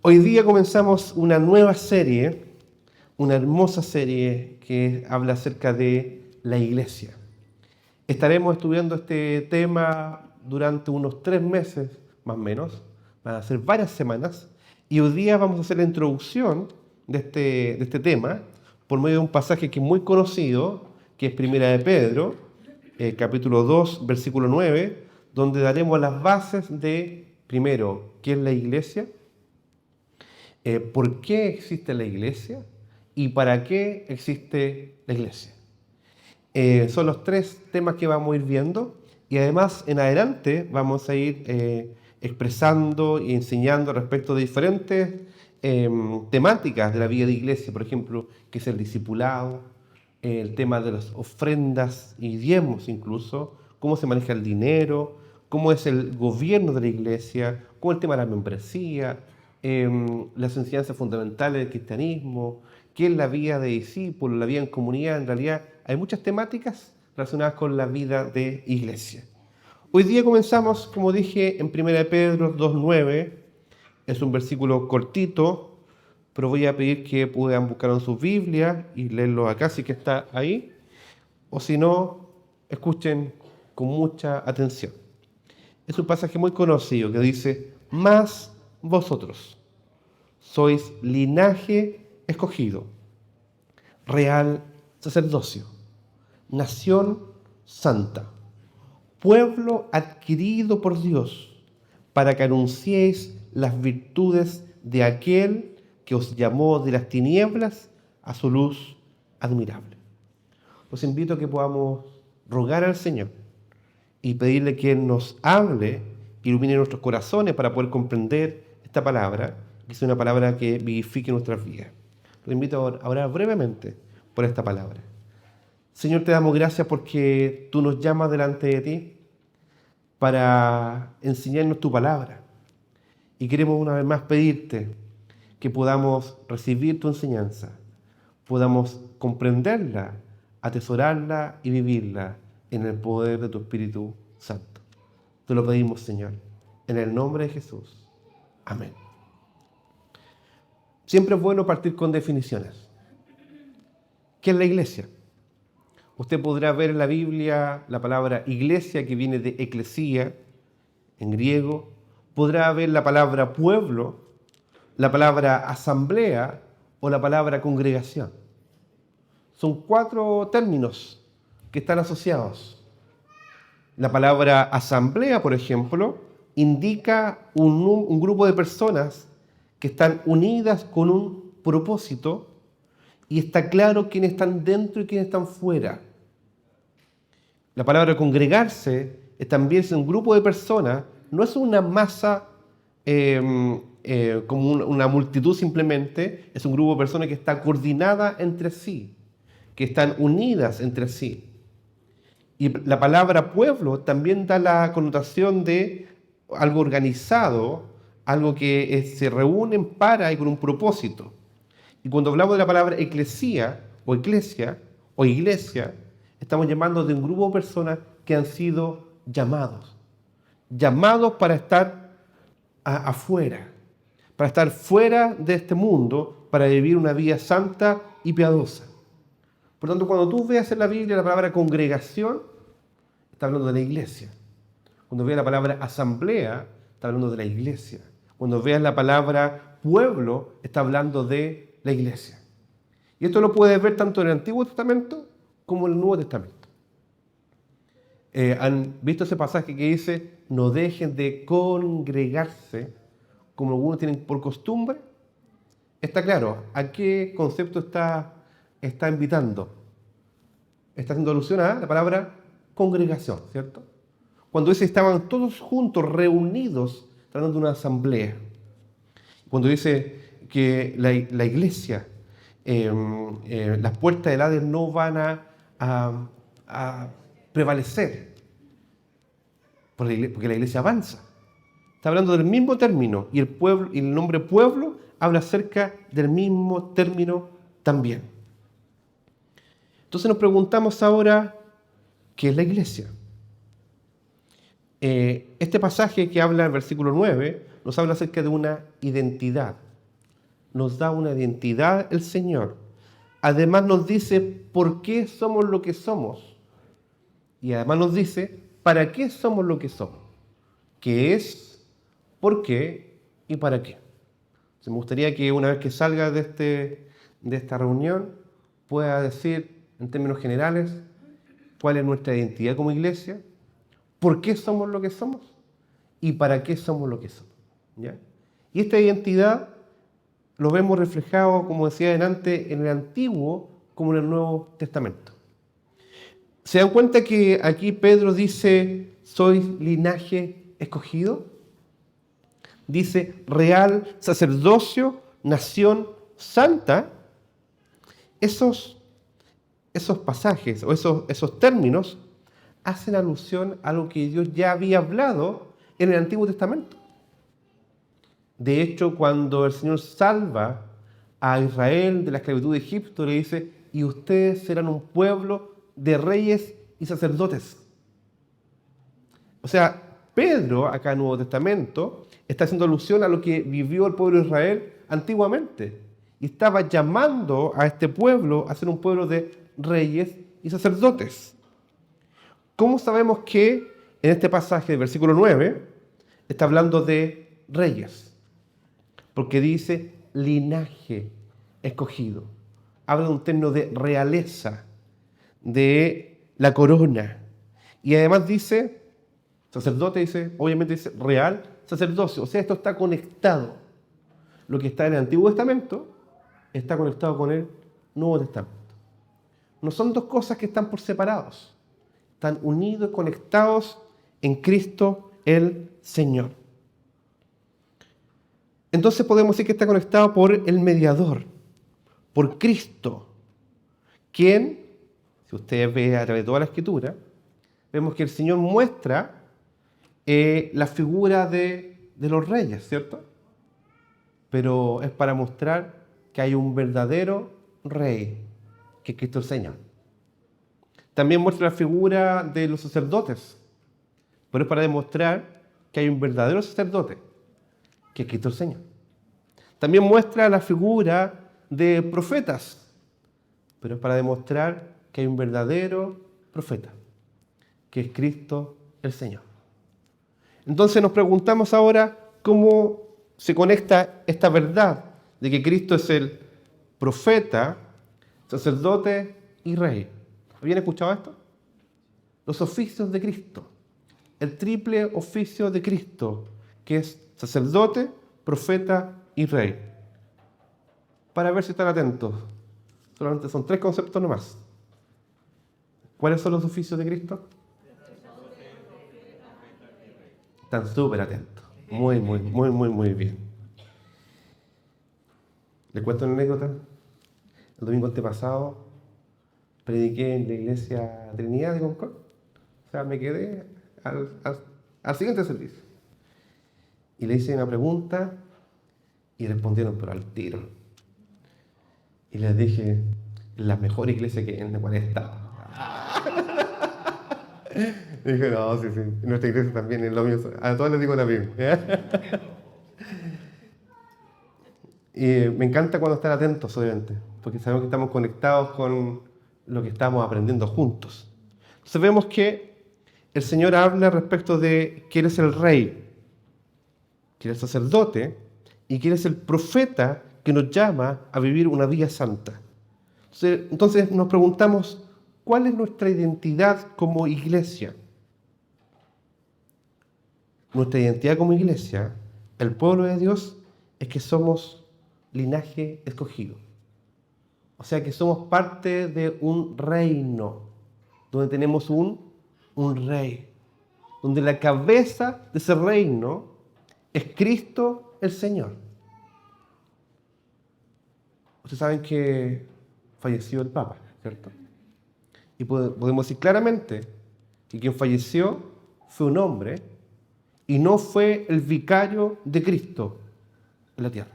Hoy día comenzamos una nueva serie, una hermosa serie que habla acerca de la iglesia. Estaremos estudiando este tema durante unos 3 meses, más o menos. Van a ser varias semanas. Y hoy día vamos a hacer la introducción de este tema por medio de un pasaje que es muy conocido, que es Primera de Pedro, capítulo 2, versículo 9, donde daremos las bases de, primero, ¿qué es la iglesia? ¿Por qué existe la iglesia? ¿Y para qué existe la iglesia? Son los 3 temas que vamos a ir viendo y además en adelante vamos a ir expresando y enseñando respecto de diferentes temáticas de la vida de iglesia, por ejemplo, que es el discipulado, el tema de las ofrendas y diezmos incluso, cómo se maneja el dinero, cómo es el gobierno de la iglesia, cómo el tema de la membresía, las enseñanzas fundamentales del cristianismo, qué es la vida de discípulos, la vida en comunidad. En realidad hay muchas temáticas relacionadas con la vida de iglesia. Hoy día comenzamos, como dije, en 1 Pedro 2:9. Es un versículo cortito, pero voy a pedir que puedan buscarlo en sus Biblias y leerlo acá, si que está ahí. O si no, escuchen con mucha atención. Es un pasaje muy conocido que dice: mas vosotros sois linaje escogido, real sacerdocio, nación santa, pueblo adquirido por Dios, para que anunciéis las virtudes de aquel que os llamó de las tinieblas a su luz admirable. Los invito a que podamos rogar al Señor y pedirle que nos hable, ilumine nuestros corazones para poder comprender esta palabra, que es una palabra que vivifique nuestras vidas. Los invito a orar brevemente por esta palabra. Señor, te damos gracias porque tú nos llamas delante de ti para enseñarnos tu palabra. Y queremos una vez más pedirte que podamos recibir tu enseñanza, podamos comprenderla, atesorarla y vivirla en el poder de tu Espíritu Santo. Te lo pedimos, Señor, en el nombre de Jesús. Amén. Siempre es bueno partir con definiciones. ¿Qué es la iglesia? Usted podrá ver en la Biblia la palabra iglesia, que viene de eclesía, en griego. Podrá ver la palabra pueblo, la palabra asamblea o la palabra congregación. Son 4 términos que están asociados. La palabra asamblea, por ejemplo, indica un grupo de personas que están unidas con un propósito y está claro quiénes están dentro y quiénes están fuera. La palabra congregarse también es un grupo de personas, no es una masa como una multitud simplemente, es un grupo de personas que está coordinada entre sí, que están unidas entre sí. Y la palabra pueblo también da la connotación de algo organizado, algo que se reúnen para y con un propósito. Y cuando hablamos de la palabra eclesía o iglesia, estamos llamando de un grupo de personas que han sido llamados para estar afuera, para estar fuera de este mundo, para vivir una vida santa y piadosa. Por lo tanto, cuando tú veas en la Biblia la palabra congregación, está hablando de la iglesia. Cuando veas la palabra asamblea, está hablando de la iglesia. Cuando veas la palabra pueblo, está hablando de la iglesia. Y esto lo puedes ver tanto en el Antiguo Testamento como en el Nuevo Testamento. ¿Han visto ese pasaje que dice: no dejen de congregarse como algunos tienen por costumbre? Está claro a qué concepto está invitando. Está haciendo alusión a la palabra congregación, ¿cierto? Cuando dice estaban todos juntos, reunidos, está hablando de una asamblea. Cuando dice que la iglesia, las puertas del Hades no van a prevalecer, porque la iglesia avanza. Está hablando del mismo término, y el pueblo, y el nombre pueblo habla acerca del mismo término también. Entonces nos preguntamos ahora, ¿qué es la iglesia? Este pasaje que habla en el versículo 9 nos habla acerca de una identidad. nos da una identidad el Señor. Además nos dice por qué somos lo que somos. Y además nos dice para qué somos lo que somos. ¿Qué es? ¿Por qué? ¿Y para qué? Me gustaría que una vez que salga de esta reunión pueda decir en términos generales cuál es nuestra identidad como iglesia, por qué somos lo que somos y para qué somos lo que somos. ¿Ya? Y esta identidad lo vemos reflejado, como decía delante, en el Antiguo como en el Nuevo Testamento. ¿Se dan cuenta que aquí Pedro dice, sois linaje escogido? Dice, real sacerdocio, nación santa. Esos pasajes o esos términos hacen alusión a lo que Dios ya había hablado en el Antiguo Testamento. De hecho, cuando el Señor salva a Israel de la esclavitud de Egipto, le dice, y ustedes serán un pueblo de reyes y sacerdotes. O sea, Pedro, acá en el Nuevo Testamento, está haciendo alusión a lo que vivió el pueblo de Israel antiguamente. Y estaba llamando a este pueblo a ser un pueblo de reyes y sacerdotes. ¿Cómo sabemos que en este pasaje del versículo 9 está hablando de reyes? Porque dice linaje escogido. Habla de un término de realeza, de la corona. Y además dice, sacerdote dice, obviamente dice real sacerdocio. O sea, esto está conectado. Lo que está en el Antiguo Testamento está conectado con el Nuevo Testamento. No son dos cosas que están por separados. Están unidos, conectados en Cristo el Señor. Entonces podemos decir que está conectado por el mediador, por Cristo, quien, si ustedes ven a través de toda la Escritura, vemos que el Señor muestra la figura de los reyes, ¿cierto? Pero es para mostrar que hay un verdadero rey, que es Cristo el Señor. También muestra la figura de los sacerdotes, pero es para demostrar que hay un verdadero sacerdote, que es Cristo el Señor. También muestra la figura de profetas, pero es para demostrar que hay un verdadero profeta, que es Cristo el Señor. Entonces nos preguntamos ahora cómo se conecta esta verdad de que Cristo es el profeta, sacerdote y rey. ¿Habían escuchado esto? Los oficios de Cristo, el triple oficio de Cristo, que es sacerdote, profeta y rey. Para ver si están atentos. Solamente son 3 conceptos nomás. ¿Cuáles son los oficios de Cristo? Están súper atentos. Muy bien. ¿Les cuento una anécdota? El domingo antepasado prediqué en la iglesia Trinidad de Concord. O sea, me quedé al siguiente servicio. Y le hice una pregunta y respondieron pero al tiro. Y les dije, la mejor iglesia que en la cual he estado. Y dije, no, sí. Nuestra iglesia también es lo mío. A todos les digo la misma. Y me encanta cuando están atentos, obviamente, porque sabemos que estamos conectados con lo que estamos aprendiendo juntos. Entonces vemos que el Señor habla respecto de que Él es el rey, que Él es el sacerdote y que Él es el profeta que nos llama a vivir una vida santa. Entonces nos preguntamos, ¿cuál es nuestra identidad como iglesia? Nuestra identidad como iglesia, el pueblo de Dios, es que somos linaje escogido. O sea que somos parte de un reino, donde tenemos un rey, donde la cabeza de ese reino es Cristo el Señor. Ustedes saben que falleció el Papa, ¿cierto? Y podemos decir claramente que quien falleció fue un hombre y no fue el vicario de Cristo en la tierra.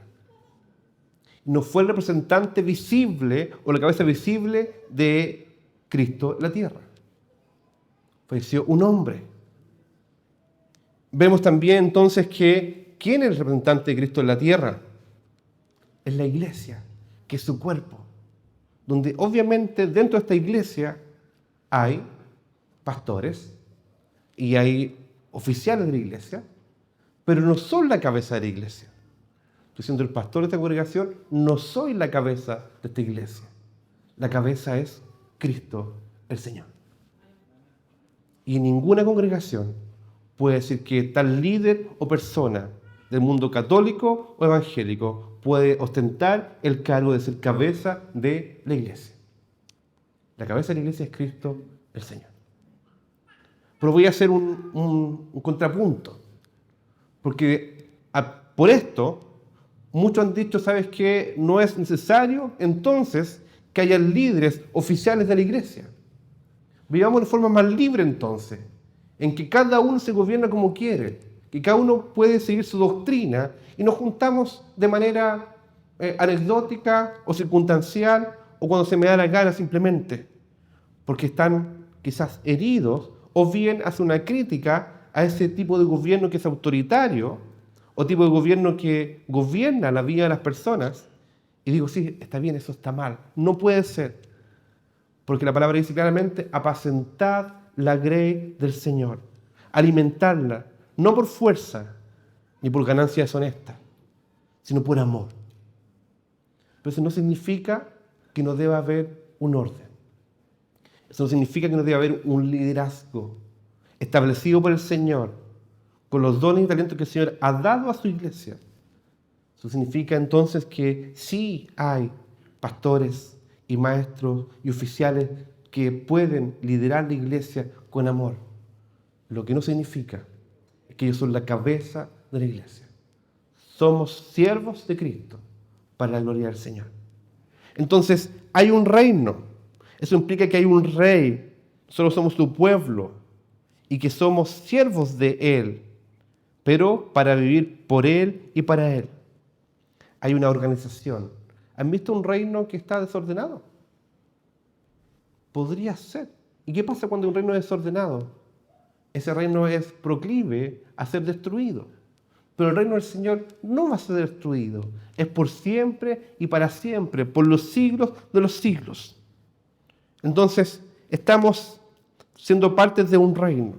No fue el representante visible o la cabeza visible de Cristo en la tierra. Falleció un hombre. Vemos también entonces que ¿quién es el representante de Cristo en la tierra? es la iglesia, que es su cuerpo, donde obviamente dentro de esta iglesia hay pastores y hay oficiales de la iglesia, pero no son la cabeza de la iglesia. Estoy siendo el pastor de esta congregación, no soy la cabeza de esta iglesia. La cabeza es Cristo, el Señor. Y ninguna congregación puede decir que tal líder o persona del mundo católico o evangélico puede ostentar el cargo de ser cabeza de la iglesia. La cabeza de la iglesia es Cristo, el Señor. Pero voy a hacer un contrapunto, porque por esto muchos han dicho, ¿sabes qué? No es necesario entonces que haya líderes oficiales de la iglesia. Vivamos de forma más libre entonces, en que cada uno se gobierna como quiere, que cada uno puede seguir su doctrina y nos juntamos de manera anecdótica o circunstancial o cuando se me da la gana simplemente, porque están quizás heridos o bien hace una crítica a ese tipo de gobierno que es autoritario o tipo de gobierno que gobierna la vida de las personas. Y digo, sí, está bien, eso está mal, no puede ser. Porque la palabra dice claramente, apacentad la grey del Señor. Alimentarla, no por fuerza, ni por ganancia deshonesta, sino por amor. Pero eso no significa que no deba haber un orden. Eso no significa que no deba haber un liderazgo establecido por el Señor, con los dones y talentos que el Señor ha dado a su iglesia. Eso significa entonces que sí hay pastores y maestros y oficiales que pueden liderar la iglesia con amor. Lo que no significa es que ellos son la cabeza de la iglesia. Somos siervos de Cristo para la gloria del Señor. Entonces, hay un reino. Eso implica que hay un rey. Nosotros somos su pueblo y que somos siervos de Él, pero para vivir por Él y para Él. Hay una organización. ¿Han visto un reino que está desordenado? Podría ser. ¿Y qué pasa cuando un reino es desordenado? Ese reino es proclive a ser destruido. Pero el reino del Señor no va a ser destruido. Es por siempre y para siempre, por los siglos de los siglos. Entonces, estamos siendo parte de un reino.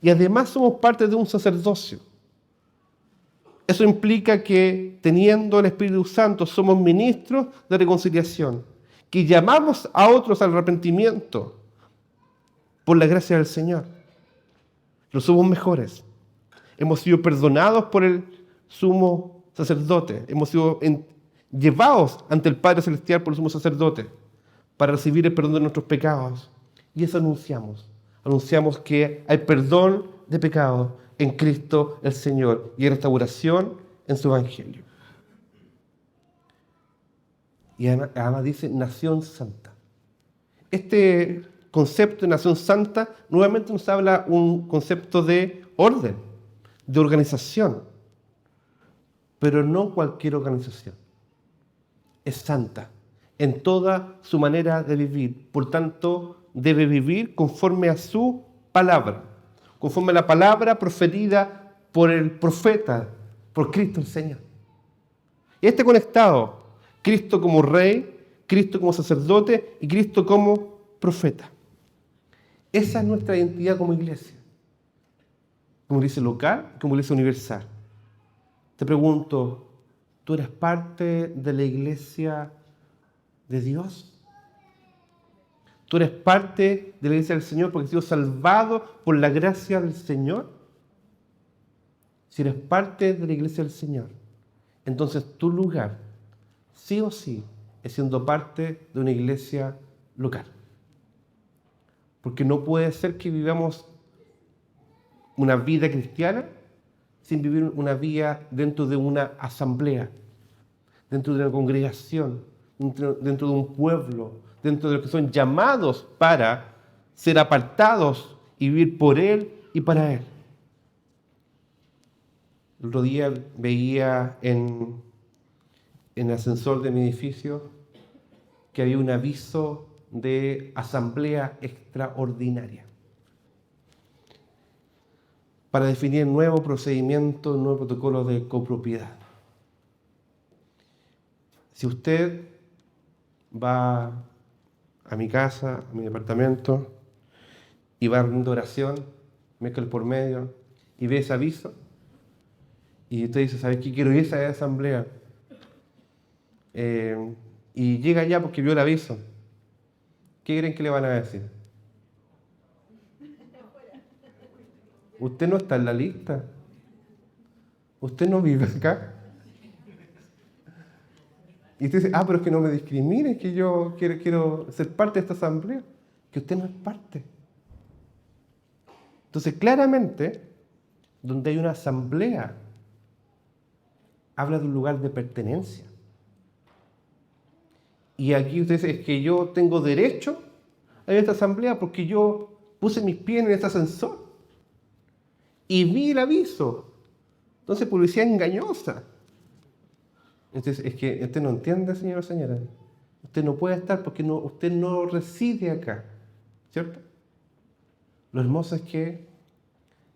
Y además somos parte de un sacerdocio. Eso implica que, teniendo el Espíritu Santo, somos ministros de reconciliación, que llamamos a otros al arrepentimiento por la gracia del Señor. No somos mejores. Hemos sido perdonados por el sumo sacerdote. Hemos sido llevados ante el Padre Celestial por el sumo sacerdote para recibir el perdón de nuestros pecados. Y eso anunciamos. Anunciamos que hay perdón de pecados en Cristo el Señor y restauración en su Evangelio. Y además dice nación santa. Este concepto de nación santa nuevamente nos habla un concepto de orden, de organización, pero no cualquier organización. Es santa en toda su manera de vivir. Por tanto, debe vivir conforme a su palabra, conforme a la palabra proferida por el profeta, por Cristo el Señor. Y este conectado, Cristo como Rey, Cristo como sacerdote y Cristo como profeta. Esa es nuestra identidad como iglesia. Como iglesia local, como iglesia universal. Te pregunto, ¿tú eres parte de la iglesia de Dios? ¿Tú eres parte de la iglesia del Señor porque has sido salvado por la gracia del Señor? Si eres parte de la iglesia del Señor, entonces tu lugar, sí o sí, es siendo parte de una iglesia local. Porque no puede ser que vivamos una vida cristiana sin vivir una vida dentro de una asamblea, dentro de una congregación, dentro de un pueblo, dentro de los que son llamados para ser apartados y vivir por Él y para Él. El otro día veía en el ascensor de mi edificio que había un aviso de asamblea extraordinaria para definir nuevo procedimiento, nuevo protocolo de copropiedad. Si usted va a mi casa, a mi departamento, y va a reunión de oración, miércoles por medio, y ve ese aviso, y usted dice, ¿sabes qué? Quiero ir a esa asamblea. Y llega allá porque vio el aviso. ¿Qué creen que le van a decir? Usted no está en la lista. Usted no vive acá. Y usted dice, pero es que no me discrimine, que yo quiero ser parte de esta asamblea. Que usted no es parte. Entonces, claramente, donde hay una asamblea, habla de un lugar de pertenencia. Y aquí usted dice, es que yo tengo derecho a esta asamblea porque yo puse mis pies en este ascensor y vi el aviso. Entonces, publicidad engañosa. Entonces, es que usted no entiende, señor o señora. Usted no puede estar porque usted no reside acá, ¿cierto? Lo hermoso es que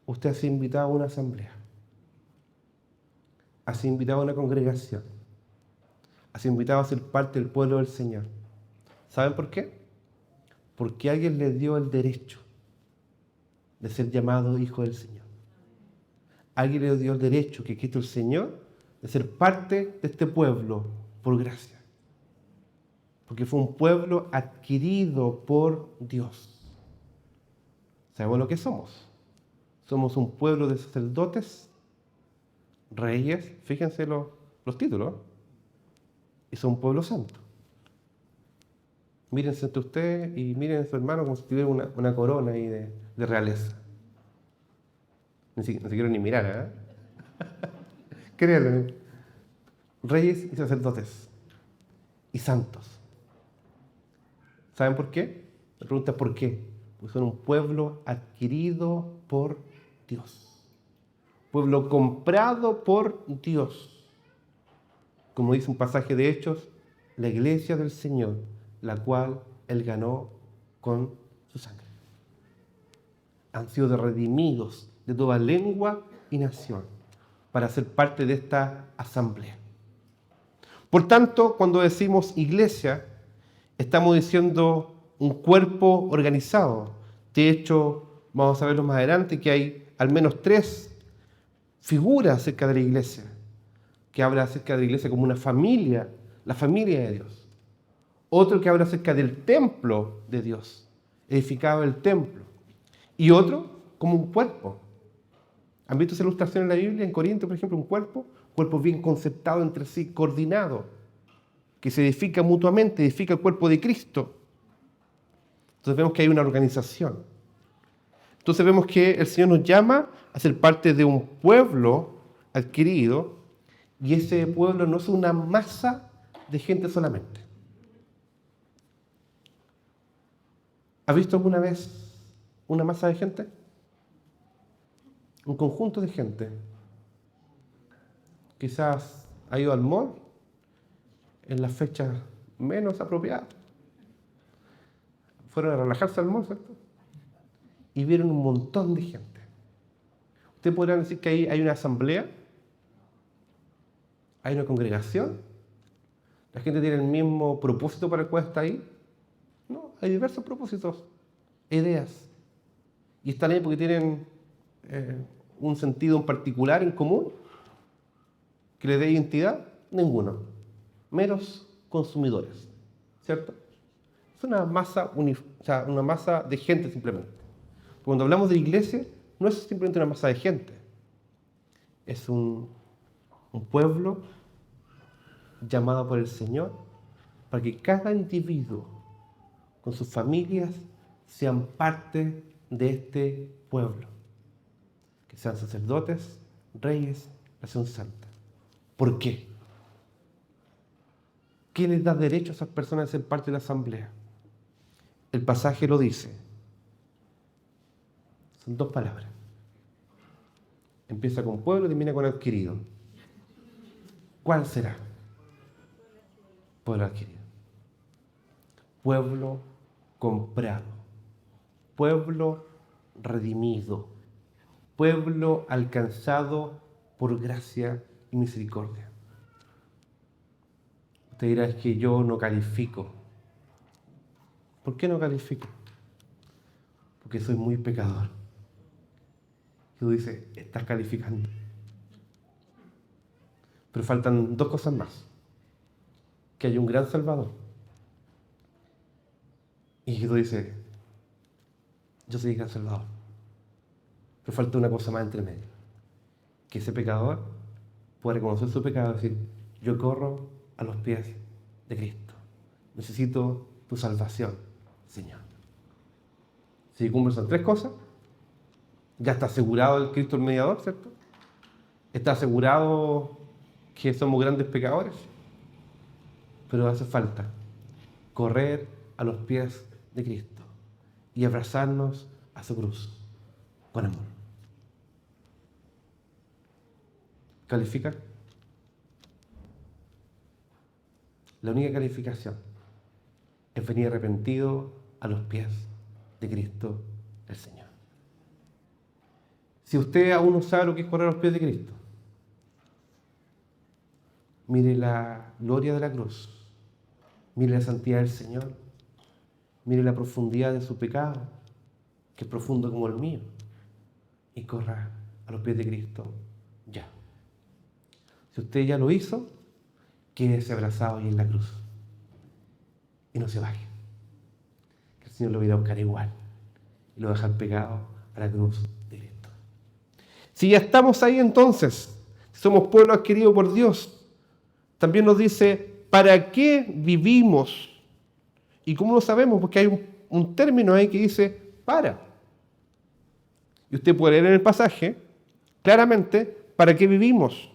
usted ha sido invitado a una asamblea, ha sido invitado a una congregación, ha sido invitado a ser parte del pueblo del Señor. ¿Saben por qué? Porque alguien le dio el derecho de ser llamado hijo del Señor. Alguien le dio el derecho que Cristo el Señor de ser parte de este pueblo por gracia. Porque fue un pueblo adquirido por Dios. ¿Sabemos lo que somos? Somos un pueblo de sacerdotes, reyes, fíjense los títulos, y son un pueblo santo. Mírense entre ustedes y miren a su hermano como si tuviera una corona ahí de realeza. No se quiero ni mirar, ¿eh? Créanlo. Reyes y sacerdotes y santos. ¿Saben por qué? La pregunta es ¿por qué? Porque son un pueblo adquirido por Dios. Pueblo comprado por Dios. Como dice un pasaje de Hechos, la iglesia del Señor, la cual Él ganó con su sangre. Han sido redimidos de toda lengua y nación para ser parte de esta asamblea. Por tanto, cuando decimos iglesia, estamos diciendo un cuerpo organizado. De hecho, vamos a verlo más adelante, que hay al menos 3 figuras acerca de la iglesia, que habla acerca de la iglesia como una familia, la familia de Dios. Otro que habla acerca del templo de Dios, edificado el templo. Y otro como un cuerpo. ¿Han visto esa ilustración en la Biblia? En Corintios, por ejemplo, un cuerpo bien conceptado entre sí, coordinado, que se edifica mutuamente, edifica el cuerpo de Cristo. Entonces vemos que hay una organización. Entonces vemos que el Señor nos llama a ser parte de un pueblo adquirido, y ese pueblo no es una masa de gente solamente. ¿Has visto alguna vez una masa de gente? Un conjunto de gente. Quizás ha ido al mall en las fechas menos apropiadas. Fueron a relajarse al mall, ¿cierto? Y vieron un montón de gente. Ustedes podrán decir que ahí hay una asamblea, hay una congregación, la gente tiene el mismo propósito para el cual está ahí. No, hay diversos propósitos, ideas. Y están ahí porque tienen un sentido en particular, en común, que les dé identidad. Ninguno. Meros consumidores, ¿cierto? Es una masa, una masa de gente simplemente. Cuando hablamos de iglesia, no es simplemente una masa de gente. Es un pueblo llamado por el Señor para que cada individuo con sus familias sean parte de este pueblo. Que sean sacerdotes, reyes, nación santa. ¿Por qué? ¿Qué les da derecho a esas personas a ser parte de la asamblea? El pasaje lo dice. Son 2 palabras. Empieza con pueblo y termina con adquirido. ¿Cuál será? Pueblo adquirido. Pueblo comprado. Pueblo redimido. Pueblo alcanzado por gracia y misericordia. Usted dirá, es que yo no califico. ¿Por qué no califico? Porque soy muy pecador. Y tú dices, estás calificando. Pero faltan dos cosas más. Que hay un gran Salvador. Y tú dices, yo soy el gran Salvador. Pero falta una cosa más entre medio. Que ese pecador pueda reconocer su pecado y decir, yo corro a los pies de Cristo. Necesito tu salvación, Señor. Si cumplen esas tres cosas, ya está asegurado el Cristo el mediador, ¿cierto? Está asegurado que somos grandes pecadores. Pero hace falta correr a los pies de Cristo y abrazarnos a su cruz con amor. ¿Califica? La única calificación es venir arrepentido a los pies de Cristo el Señor. Si usted aún no sabe lo que es correr a los pies de Cristo, mire la gloria de la cruz, mire la santidad del Señor, mire la profundidad de su pecado, que es profundo como el mío, y corra a los pies de Cristo ya. Si usted ya lo hizo, quédese abrazado ahí en la cruz y no se baje. Que el Señor lo viene a buscar igual y lo deja el pecado a la cruz de Cristo. Si ya estamos ahí entonces, si somos pueblo adquirido por Dios, también nos dice, ¿para qué vivimos? ¿Y cómo lo sabemos? Porque hay un término ahí que dice, para. Y usted puede leer en el pasaje, claramente, ¿para qué vivimos?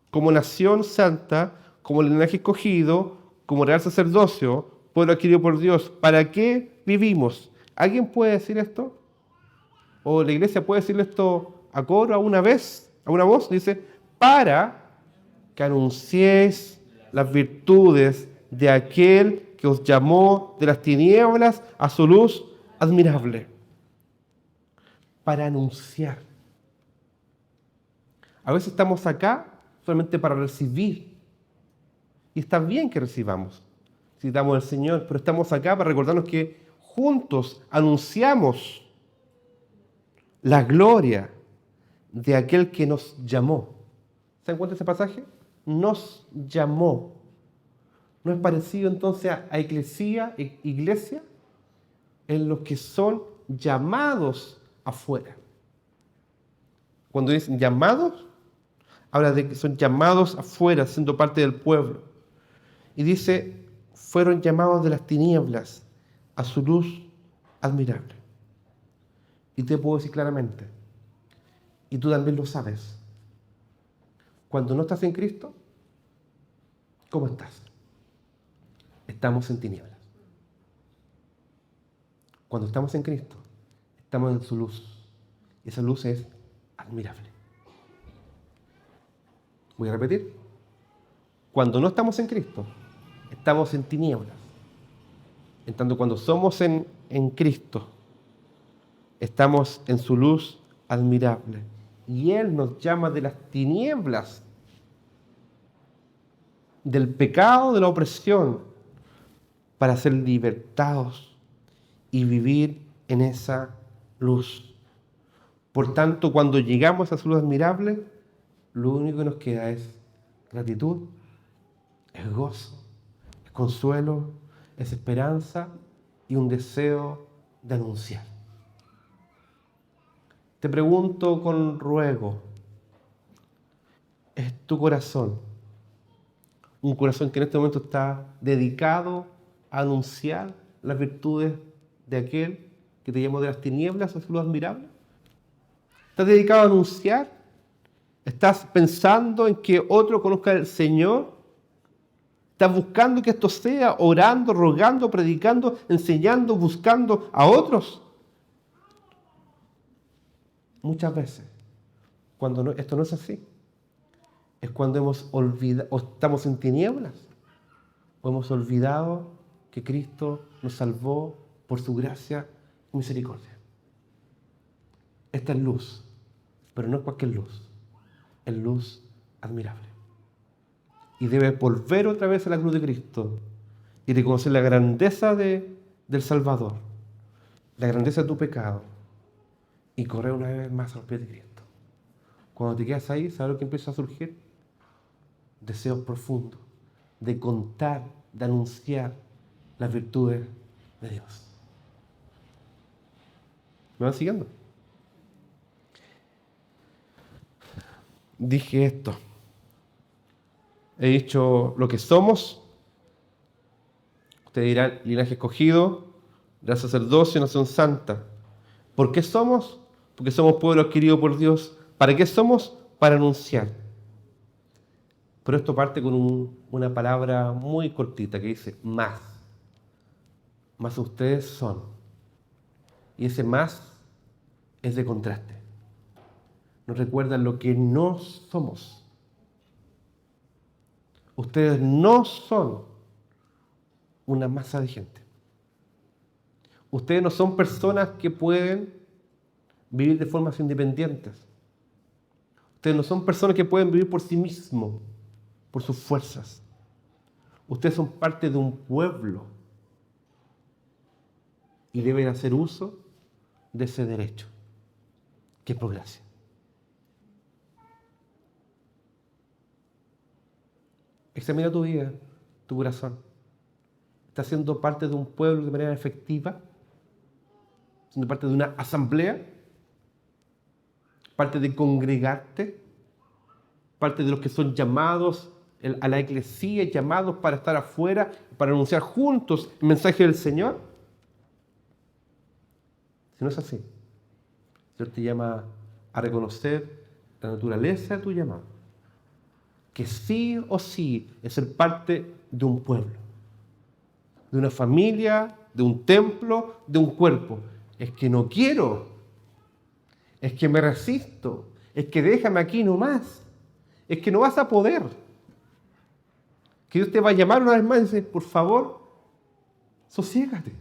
Como nación santa, como linaje escogido, como real sacerdocio, pueblo adquirido por Dios, ¿para qué vivimos? ¿Alguien puede decir esto? ¿O la iglesia puede decirle esto a coro, a una vez, a una voz? Dice, para que anunciéis las virtudes de aquel que os llamó de las tinieblas a su luz admirable. Para anunciar. A veces estamos acá solamente para recibir. Y está bien que recibamos. Necesitamos al Señor, pero estamos acá para recordarnos que juntos anunciamos la gloria de aquel que nos llamó. ¿Se encuentra ese pasaje? Nos llamó. ¿No es parecido entonces a iglesia en los que son llamados afuera? Cuando dicen llamados, habla de que son llamados afuera, siendo parte del pueblo. Y dice, fueron llamados de las tinieblas a su luz admirable. Y te puedo decir claramente, y tú también lo sabes, cuando no estás en Cristo, ¿cómo estás? Estamos en tinieblas. Cuando estamos en Cristo, estamos en su luz. Y esa luz es admirable. Voy a repetir. Cuando no estamos en Cristo, estamos en tinieblas. En tanto, cuando somos en Cristo, estamos en su luz admirable. Y Él nos llama de las tinieblas, del pecado, de la opresión, para ser libertados y vivir en esa luz. Por tanto, cuando llegamos a su luz admirable, lo único que nos queda es gratitud, es gozo, es consuelo, es esperanza y un deseo de anunciar. Te pregunto con ruego, ¿es tu corazón un corazón que en este momento está dedicado a anunciar las virtudes de aquel que te llamó de las tinieblas a su luz admirable? ¿Estás dedicado a anunciar? ¿Estás pensando en que otro conozca al Señor? ¿Estás buscando que esto sea orando, rogando, predicando, enseñando, buscando a otros? Muchas veces, cuando esto no es así, es cuando hemos olvidado, o estamos en tinieblas, o hemos olvidado que Cristo nos salvó por su gracia y misericordia. Esta es luz, pero no es cualquier luz, es luz admirable. y debes volver otra vez a la cruz de Cristo y reconocer la grandeza del Salvador, la grandeza de tu pecado y correr una vez más a los pies de Cristo. Cuando te quedas ahí, ¿sabes lo que empieza a surgir? Deseos profundos de contar, de anunciar las virtudes de Dios. ¿Me van siguiendo? Dije esto. He dicho lo que somos. Ustedes dirán, linaje escogido, gran sacerdocio, nación santa. ¿Por qué somos? Porque somos pueblo adquirido por Dios. ¿Para qué somos? Para anunciar. Pero esto parte con una palabra muy cortita que dice más. Más ustedes son. Y ese más es de contraste. Nos recuerdan lo que no somos. Ustedes no son una masa de gente. Ustedes no son personas que pueden vivir de formas independientes. Ustedes no son personas que pueden vivir por sí mismos, por sus fuerzas. Ustedes son parte de un pueblo y deben hacer uso de ese derecho, que es por gracia. Examina tu vida, tu corazón. ¿Estás siendo parte de un pueblo de manera efectiva? ¿Siendo parte de una asamblea? ¿Parte de congregarte? ¿Parte de los que son llamados a la eclesía, llamados para estar afuera, para anunciar juntos el mensaje del Señor? Si no es así, el Señor te llama a reconocer la naturaleza de tu llamado, que sí o sí es ser parte de un pueblo, de una familia, de un templo, de un cuerpo. Es que no quiero, es que me resisto, es que déjame aquí nomás, es que no vas a poder. Que Dios te va a llamar una vez más y dice, por favor, sosiégate.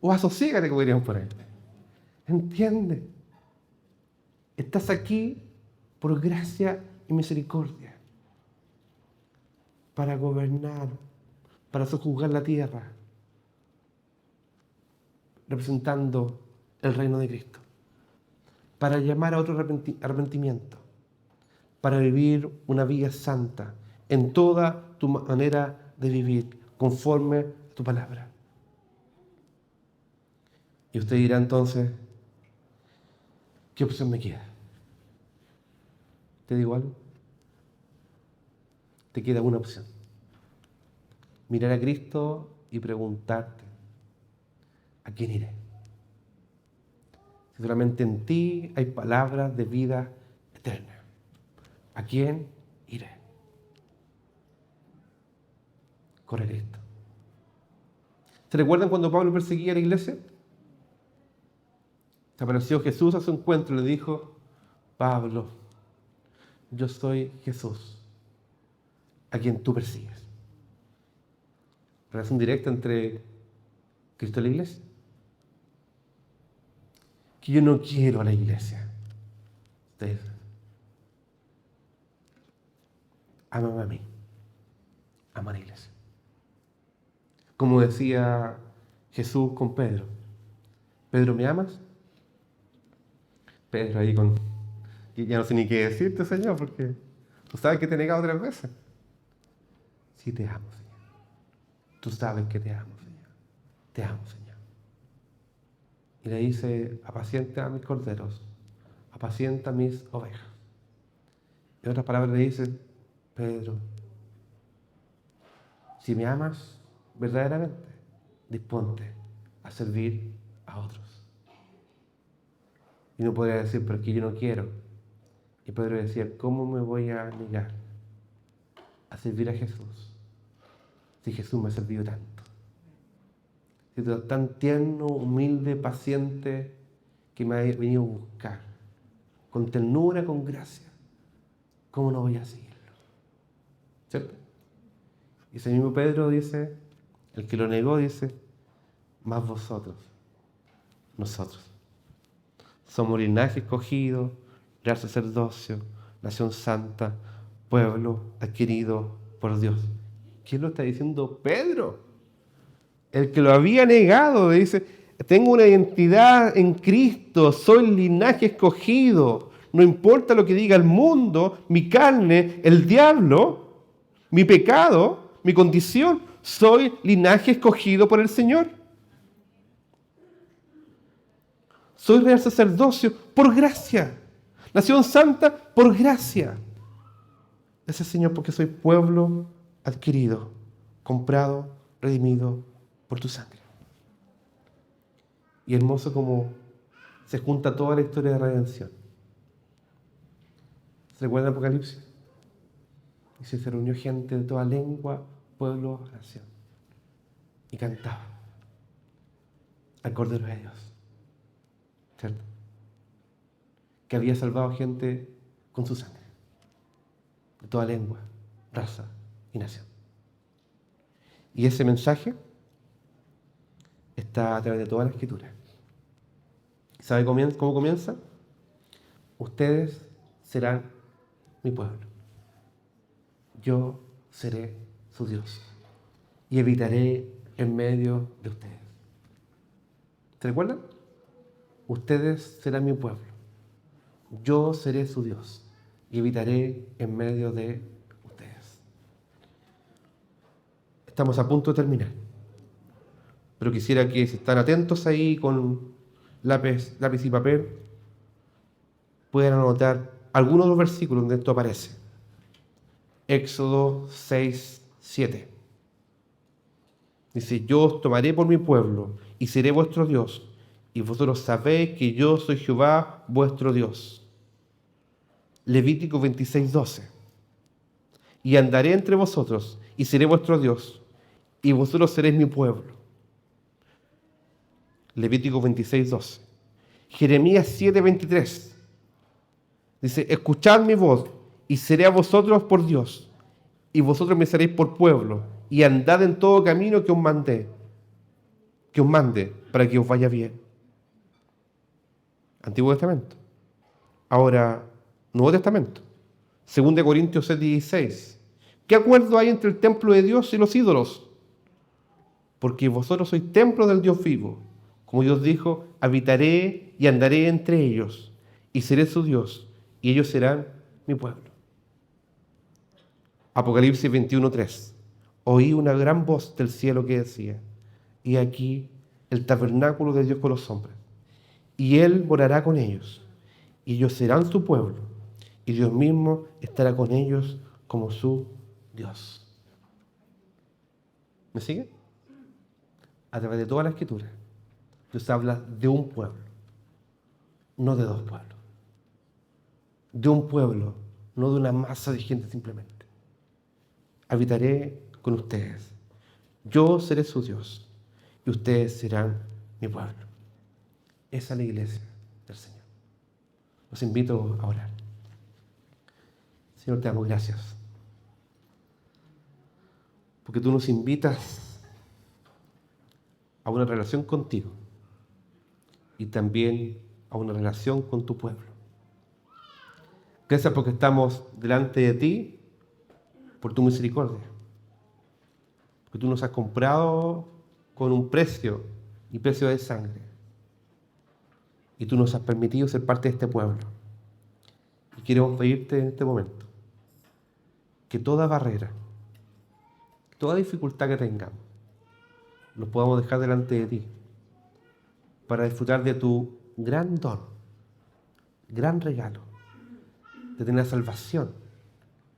O asosiégate, como diríamos por ahí. Entiende. Estás aquí por gracia y misericordia. Para gobernar, para sojuzgar la tierra. Representando el reino de Cristo. Para llamar a otro arrepentimiento. Para vivir una vida santa en toda tu manera de vivir, conforme a tu palabra. Y usted dirá entonces, ¿qué opción me queda? ¿Te digo algo? Te queda una opción. Mirar a Cristo y preguntarte, ¿a quién iré? Si solamente en ti hay palabras de vida eterna. ¿A quién iré? Corre a Cristo. ¿Se recuerdan cuando Pablo perseguía a la iglesia? Se apareció Jesús a su encuentro y le dijo, Pablo, yo soy Jesús, a quien tú persigues. Relación directa entre Cristo y la iglesia. Que yo no quiero a la iglesia. Ustedes aman a mí, aman a la iglesia. Como decía Jesús con Pedro, Pedro, ¿me amas? Pedro ahí con... Ya no sé ni qué decirte, Señor, porque tú sabes que te he negado 3 veces. Sí, te amo, Señor. Tú sabes que te amo, Señor. Te amo, Señor. Y le dice, apacienta a mis corderos, apacienta mis ovejas. En otras palabras le dice, Pedro, si me amas verdaderamente, disponte a servir a otros. Y no podría decir, pero es que yo no quiero. Y Pedro decía, ¿cómo me voy a negar a servir a Jesús si Jesús me ha servido tanto? Si tú eres tan tierno, humilde, paciente, que me ha venido a buscar, con ternura, con gracia, ¿cómo no voy a seguirlo? ¿Cierto? Y ese mismo Pedro dice, el que lo negó dice, más vosotros, nosotros. Somos linaje escogido, real sacerdocio, nación santa, pueblo adquirido por Dios. ¿Quién lo está diciendo? Pedro. El que lo había negado, dice, tengo una identidad en Cristo, soy linaje escogido. No importa lo que diga el mundo, mi carne, el diablo, mi pecado, mi condición, soy linaje escogido por el Señor. Soy real sacerdocio por gracia. Nación santa por gracia. Ese Señor, porque soy pueblo adquirido, comprado, redimido por tu sangre. Y hermoso como se junta toda la historia de redención. ¿Se recuerda el Apocalipsis? Dice, se reunió gente de toda lengua, pueblo, nación. Y cantaba al Cordero de Dios. ¿Cierto? Que había salvado gente con su sangre. De toda lengua, raza y nación. Y ese mensaje está a través de toda la Escritura. ¿Sabe cómo comienza? Ustedes serán mi pueblo. Yo seré su Dios. Y habitaré en medio de ustedes. ¿Se recuerdan? Ustedes serán mi pueblo. Yo seré su Dios. Y habitaré en medio de ustedes. Estamos a punto de terminar. Pero quisiera que, si están atentos ahí con lápiz y papel, puedan anotar algunos de los versículos donde esto aparece. Éxodo 6, 7. Dice, yo os tomaré por mi pueblo y seré vuestro Dios, y vosotros sabéis que yo soy Jehová vuestro Dios. Levítico 26, 12. Y andaré entre vosotros y seré vuestro Dios, y vosotros seréis mi pueblo. Levítico 26, 12. Jeremías 7, 23. Dice, escuchad mi voz y seré a vosotros por Dios, y vosotros me seréis por pueblo, y andad en todo camino que os mande, para que os vaya bien. Antiguo Testamento. Ahora, Nuevo Testamento. 2 Corintios 6, 16. ¿Qué acuerdo hay entre el templo de Dios y los ídolos? Porque vosotros sois templo del Dios vivo. Como Dios dijo, habitaré y andaré entre ellos, y seré su Dios, y ellos serán mi pueblo. Apocalipsis 21, 3. Oí una gran voz del cielo que decía, y aquí el tabernáculo de Dios con los hombres, y Él morará con ellos, y ellos serán su pueblo, y Dios mismo estará con ellos como su Dios. ¿Me sigue? A través de toda la Escritura, Dios habla de un pueblo, no de dos pueblos. De un pueblo, no de una masa de gente simplemente. Habitaré con ustedes. Yo seré su Dios y ustedes serán mi pueblo. Esa es la iglesia del Señor. Los invito a orar. Señor, te damos gracias. Porque tú nos invitas a una relación contigo y también a una relación con tu pueblo. Gracias porque estamos delante de ti por tu misericordia. Porque tú nos has comprado con un precio y precio de sangre. Y tú nos has permitido ser parte de este pueblo. Y queremos pedirte en este momento que toda barrera, toda dificultad que tengamos, los podamos dejar delante de ti para disfrutar de tu gran don, gran regalo, de tener la salvación,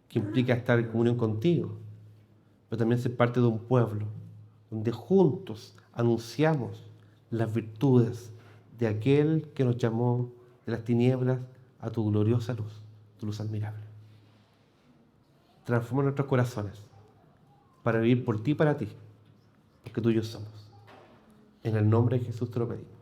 que implica estar en comunión contigo, pero también ser parte de un pueblo donde juntos anunciamos las virtudes de aquel que nos llamó de las tinieblas a tu gloriosa luz, tu luz admirable. Transforma nuestros corazones para vivir por ti y para ti, porque tuyos somos. En el nombre de Jesús te lo pedimos.